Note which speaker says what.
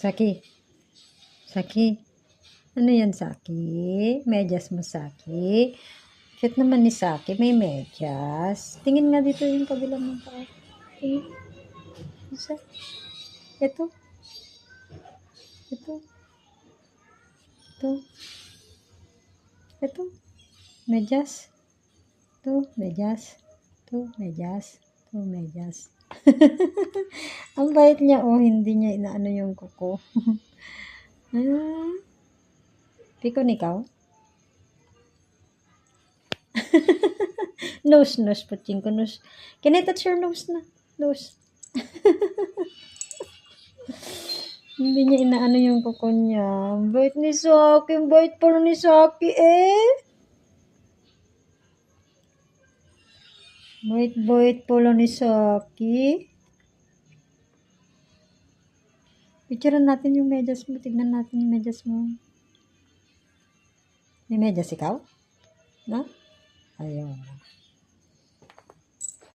Speaker 1: Saki. Saki. Ano yan, Saki? Medyas mo, Saki. Cute naman ni Saki. May medyas. Tingin nga dito yung kabilang ng paa. Tingin. Isa. Ito. Ito. Ito. Ito. Medyas. Ito. Medyas. Ito. Medyas. Ito. Medyas. Ang bait niya, oh. Hindi niya inaano yung kuko. Pikon ikaw? Nose, puting ko nose. Can I touch your nose na? Nose. Hindi niya inaano yung kuko niya. Bait ni Saki. Bait pala ni Saki eh. Bait pala ni Saki. Picturean natin yung medyas mo. Tignan natin yung medyas mo. May medyas ikaw? No? Ayun.